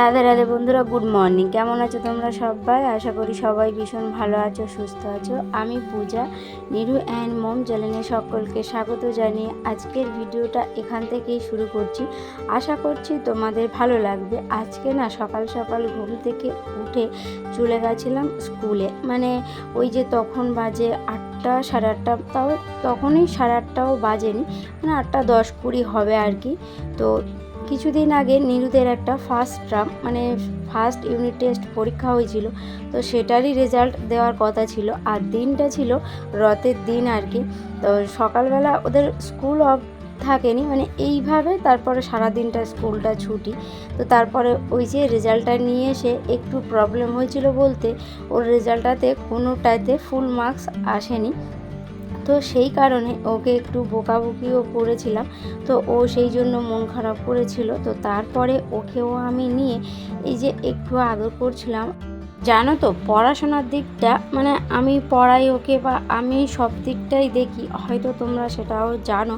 রাধে রাধে বন্ধুরা, good morning. কেমন আছো তোমরা সবাই? আশা করি সবাই ভীষণ ভালো আছো, সুস্থ আছো। আমি পূজা, নিরু অ্যান্ড মম চ্যানেলে সকলকে স্বাগত জানিয়ে আজকের ভিডিওটা এখান থেকেই শুরু করছি। আশা করছি তোমাদের ভালো লাগবে। আজকে না সকাল সকাল ঘুম থেকে উঠে চলে গেছিলাম স্কুলে। মানে ওই যে তখন বাজে 8টা সাড়ে 8টা, তাও তখনই সাড়ে 8টাও বাজেনি, মানে 8টা 10-20 হবে আর কি। তো কিছুদিন আগে নিরুদের একটা ফার্স্ট ইউনিট টেস্ট পরীক্ষা হয়েছিল, তো সেটারই রেজাল্ট দেওয়ার কথা ছিল। আর দিনটা ছিল রথের দিন আর কি। তো সকালবেলা ওদের স্কুল অফ থাকেনি, মানে এইভাবে তারপরে সারাদিনটা স্কুলটা ছুটি। তো তারপরে ওই যে রেজাল্টটা নিয়ে এসে একটু প্রবলেম হয়েছিল বলতে, ওর রেজাল্টটাতে কোনোটাতে ফুল মার্কস আসেনি। তো সেই কারণে ওকে একটু বকাবকিও করেছিলাম। তো ও সেই জন্য মন খারাপ করেছিল। তো তারপরে ওকেও আমি নিয়ে এই যে একটু আদর করছিলাম। জানো তো, পড়াশোনার দিকটা মানে আমি পড়াই ওকে, বা আমি সব দিকটাই দেখি, হয়তো তোমরা সেটাও জানো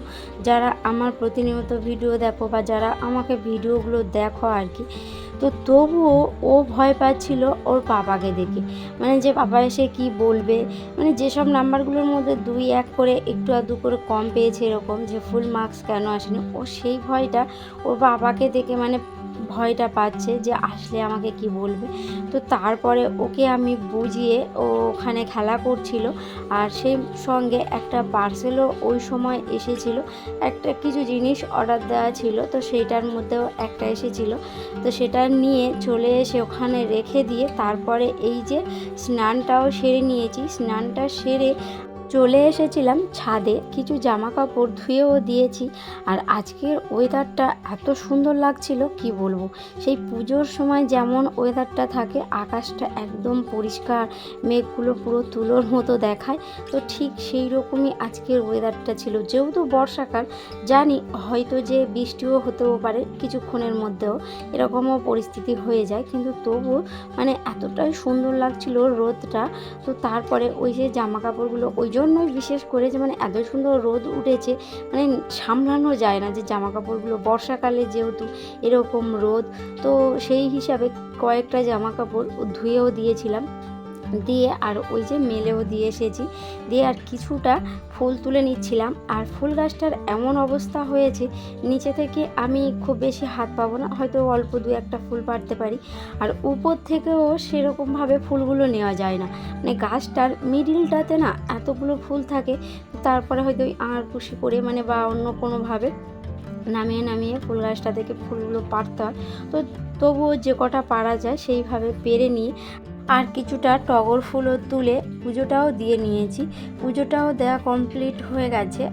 যারা আমার প্রতিনিয়ত ভিডিও দেখো বা যারা আমাকে ভিডিওগুলো দেখো আর কি। তো তবুও ও ভয় পাচ্ছিল ওর পাপাকে দেখে, মানে যে পাপা এসে কি বলবে, মানে যেসব নাম্বারগুলোর মধ্যে 2-1 করে একটু আধটু করে কম পেয়েছে, এরকম যে ফুল মার্কস কেন আসেনি, ও সেই ভয়টা ওর বাবাকে দেখে মানে ভয়টা পাচ্ছে যে আসলে আমাকে কি বলবে। তো তারপরে ওকে আমি বুঝিয়ে, ও ওখানে খেলা করছিল। আর সেই সঙ্গে একটা পার্সেলও ওই সময় এসেছিল, একটা কিছু জিনিস অর্ডার দেওয়া ছিল, তো সেইটার মধ্যেও একটা এসেছিল। তো সেটা নিয়ে চলে এসে ওখানে রেখে দিয়ে তারপরে এই যে স্নানটাও সেরে নিয়েছি। স্নানটা সেরে চলে এসেছিলাম ছাদে, কিছু জামা কাপড় ধুয়েও দিয়েছি। আর আজকের ওয়েদারটা এত সুন্দর লাগছিল কি বলবো। সেই পুজোর সময় যেমন ওয়েদারটা থাকে, আকাশটা একদম পরিষ্কার, মেঘগুলো পুরো তুলোর মতো দেখায়, তো ঠিক সেই রকমই আজকের ওয়েদারটা ছিল। যেহেতু বর্ষাকাল, জানি হয়তো যে বৃষ্টিও হতেও পারে কিছুক্ষণের মধ্যেও, এরকমও পরিস্থিতি হয়ে যায়, কিন্তু তবুও মানে এতটাই সুন্দর লাগছিল রোদটা। তো তারপরে ওই যে জামা কাপড়গুলো, ওই জন্যই বিশেষ করে যে মানে এত সুন্দর রোদ উঠেছে, মানে সামলানো যায় না যে জামা কাপড়গুলো বর্ষাকালে যেহেতু এরকম রোদ। তো সেই হিসাবে কয়েকটা জামা কাপড় ধুয়েও দিয়েছিলাম, দিয়ে আর ওই যে মেলেও দিয়ে এসেছি। দিয়ে আর কিছুটা ফুল তুলে নিচ্ছিলাম। আর ফুল গাছটার এমন অবস্থা হয়েছে, নিচে থেকে আমি খুব বেশি হাত পাবো না, হয়তো অল্প 2-1টা ফুল পাড়তে পারি। আর উপর থেকেও সেরকমভাবে ফুলগুলো নেওয়া যায় না, মানে গাছটার মিডিলটাতে না এতগুলো ফুল থাকে। তারপরে হয়তো ওই আঙারকুশি করে মানে বা অন্য কোনোভাবে নামিয়ে নামিয়ে ফুল গাছটা থেকে ফুলগুলো পাড়তে হয়। তো তবুও যে কটা পারা যায় সেইভাবে পেরে নিয়ে আর কিছুটা টগর ফুলও তুলে পুজোটাও দিয়ে নিয়েছি। পুজোটাও দেওয়া কমপ্লিট হয়ে গেছে।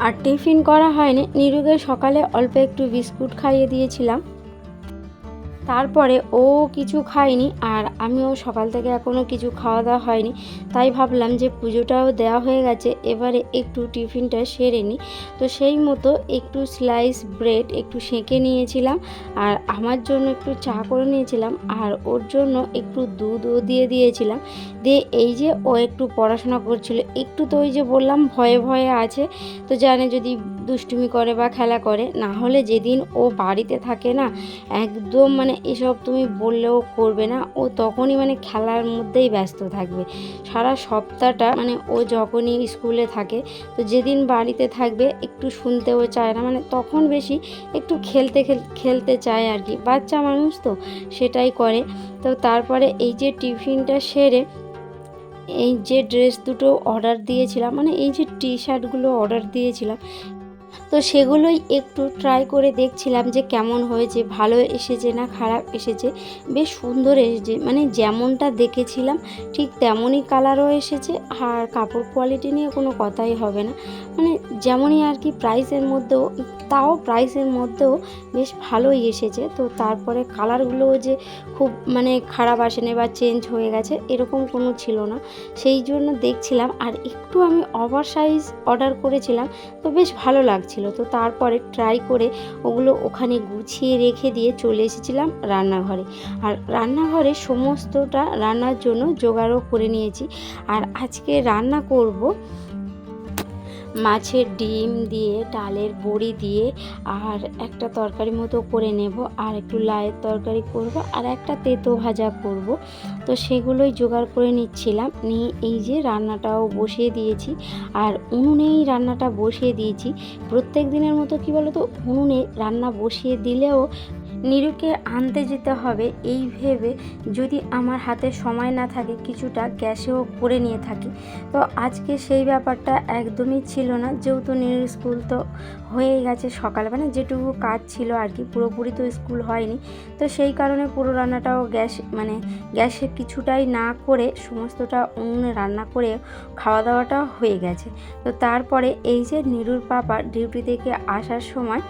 আর টিফিন করা হয়নি, নিরুকে সকালে অল্প একটু বিস্কুট খাইয়ে দিয়েছিলাম, তারপরে ও কিছু খায়নি। আর আমিও সকাল থেকে এখনও কিছু খাওয়া দাওয়া হয়নি, তাই ভাবলাম যে পুজোটাও দেওয়া হয়ে গেছে, এবারে একটু টিফিনটা সেরে নিই। তো সেই মতো একটু স্লাইস ব্রেড একটু সেঁকে নিয়েছিলাম, আর আমার জন্য একটু চা করে নিয়েছিলাম, আর ওর জন্য একটু দুধও দিয়ে দিয়েছিলাম। দিয়ে এই যে ও একটু পড়াশোনা করছিল, একটু তো ওই যে বললাম ভয়ে ভয়ে আছে, তো জানে যদি দুষ্টুমি করে বা খেলা করে, না হলে যেদিন ও বাড়িতে থাকে না একদম মানে এসব তুমি বললেও করবে না, ও তখনই মানে খেলার মধ্যেই ব্যস্ত থাকবে সারা সপ্তাহটা। মানে ও যখনই স্কুলে থাকে, তো যেদিন বাড়িতে থাকবে একটু শুনতেও চায় না, মানে তখন বেশি একটু খেলতে চায় আর কি, বাচ্চা মানুষ তো সেটাই করে। তো তারপরে এই যে টিফিনটা সেরে এই যে ড্রেস দুটো অর্ডার দিয়েছিলাম, মানে এই যে টি শার্টগুলো অর্ডার দিয়েছিলাম, তো সেগুলোই একটু ট্রাই করে দেখছিলাম যে কেমন হয়েছে, ভালো এসেছে না খারাপ এসেছে। বেশ সুন্দর এসেছে, মানে যেমনটা দেখেছিলাম ঠিক তেমনই কালারও এসেছে। আর কাপড় কোয়ালিটি নিয়ে কোনো কথাই হবে না, মানে যেমনই আর কি প্রাইসের মধ্যেও বেশ ভালোই এসেছে। তো তারপরে কালারগুলোও যে খুব মানে খারাপ আসেনি বা চেঞ্জ হয়ে গেছে এরকম কোনো ছিল না, সেই জন্য দেখছিলাম। আর একটু আমি ওভার সাইজ অর্ডার করেছিলাম, তো বেশ ভালো লাগছিল। তো তারপরে ট্রাই করে ওগুলো ওখানে গুছিয়ে রেখে দিয়ে চলে এসেছিলাম রান্নাঘরে। আর রান্নাঘরে সমস্তটা রান্নার জন্য জোগাড়ও করে নিয়েছি। আর আজকে রান্না করব মাছের ডিম দিয়ে, ডালের বড়ি দিয়ে আর একটা তরকারি মতো করে নেব, আর একটু লাউয়ের তরকারি করব, আর একটা তেতো ভাজা করব। তো সেগুলোই জোগাড় করে নিচ্ছিলাম, নিয়ে এই যে রান্নাটাও বসিয়ে দিয়েছি। আর উনুনেই রান্নাটা বসিয়ে দিয়েছি। প্রত্যেক দিনের মতো কি বলো তো, উনুনে রান্না বসিয়ে দিলেও নিরুকে আনতে যেতে হবে এই ভেবে যদি আমার হাতে সময় না থাকে কিছুটা গ্যাসেও করে নিয়ে থাকি। তো আজকে সেই ব্যাপারটা একদমই ছিল না, যেহেতু নিরুর স্কুল তো হয়ে গেছে সকালবেলা, যেটুকু কাজ ছিল আর কি, পুরোপুরি তো স্কুল হয়নি। তো সেই কারণে পুরো রান্নাটাও গ্যাসে কিছুটাই না করে সমস্তটা উনুনে রান্না করে খাওয়া দাওয়াটা হয়ে গেছে। তো তারপরে এই যে নিরুর পাপা ডিউটি থেকে আসার সময়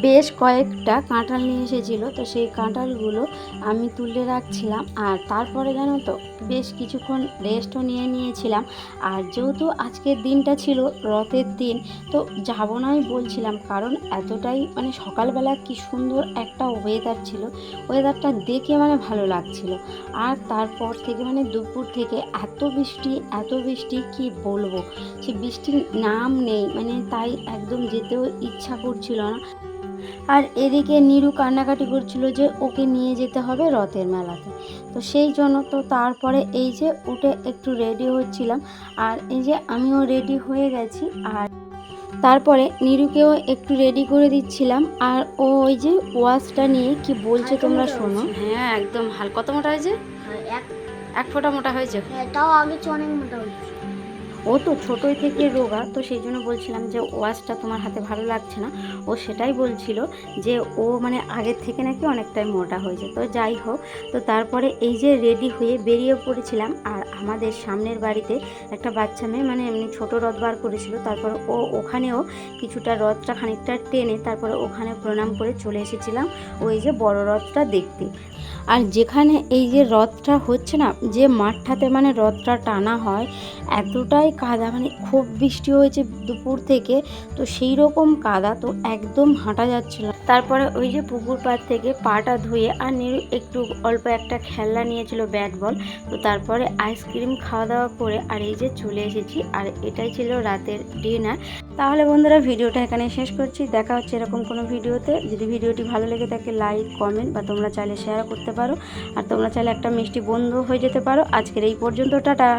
বেশ কয়েকটা কাঁঠাল নিয়ে এসেছিলো, তো সেই কাঁঠালগুলো আমি তুলে রাখছিলাম। আর তারপরে জানো তো, বেশ কিছুক্ষণ রেস্টও নিয়েছিলাম। আর যেহেতু আজকের দিনটা ছিল রথের দিন, তো যাবো না আমি বলছিলাম, কারণ এতটাই সকালবেলা কি সুন্দর একটা ওয়েদার ছিল, ওয়েদারটা দেখে ভালো লাগছিল। আর তারপর থেকে দুপুর থেকে এত বৃষ্টি কি বলবো, সে বৃষ্টির নাম নেই, তাই একদম যেতেও ইচ্ছা করছিল না। আর এদিকে নিরু কান্নাকাটি করছিল যে ওকে নিয়ে যেতে হবে রথের মেলাতে। তো সেই জন্য তো তারপরে এই যে উঠে একটু রেডি হচ্ছিলাম, আর এই যে আমিও রেডি হয়ে গেছি। আর তারপরে নিরুকেও একটু রেডি করে দিচ্ছিলাম। আর ও ওই যে ওয়াশটা নিয়ে কি বলছে তোমরা শোনো। হ্যাঁ একদম কত মোটা হয়েছে, এক ফোঁটা মোটা হয়েছে। তাও আগে অনেক মোটা হয়েছে। ও তো ছোটোই থেকে রোগা, তো সেই জন্য বলছিলাম যে ওয়াশটা তোমার হাতে ভালো লাগছে না। ও সেটাই বলছিল যে ও আগের থেকে নাকি অনেকটাই মোটা হয়েছে। তো যাই হোক, তো তারপরে এই যে রেডি হয়ে বেরিয়ে পড়েছিলাম। আর আমাদের সামনের বাড়িতে একটা বাচ্চা মেয়ে এমনি ছোটো রথ বার করেছিল, তারপর ও ওখানেও কিছুটা রথটা খানিকটা টেনে তারপরে ওখানে প্রণাম করে চলে এসেছিলাম ওই যে বড় রথটা দেখতে। আর যেখানে এই যে রথটা হচ্ছে না, যে মাঠটাতে রথটা টানা হয়, এতটাই কাদা, খুব বৃষ্টি হয়েছে দুপুর থেকে, তো সেই রকম কাদা, তো একদম হাঁটা যাচ্ছিল। তারপরে ওই যে পুকুর পাড় থেকে পাটা ধুয়ে আর একটু অল্প একটা খেলনা নিয়েছিল, ব্যাট বল। তো তারপরে আইসক্রিম খাওয়া দাওয়া করে আর এই যে চলে এসেছি। আর এটাই ছিল রাতের ডিনার। তাহলে বন্ধুরা, ভিডিওটা এখানে শেষ করছি। দেখা হচ্ছে এরকম কোনো ভিডিওতে। যদি ভিডিওটি ভালো লেগে থাকে লাইক কমেন্ট বা তোমরা চাইলে শেয়ার করতে পারো, আর তোমরা চাইলে একটা মিষ্টি বন্ধু হয়ে যেতে পারো। আজকের এই পর্যন্ত, টাটা।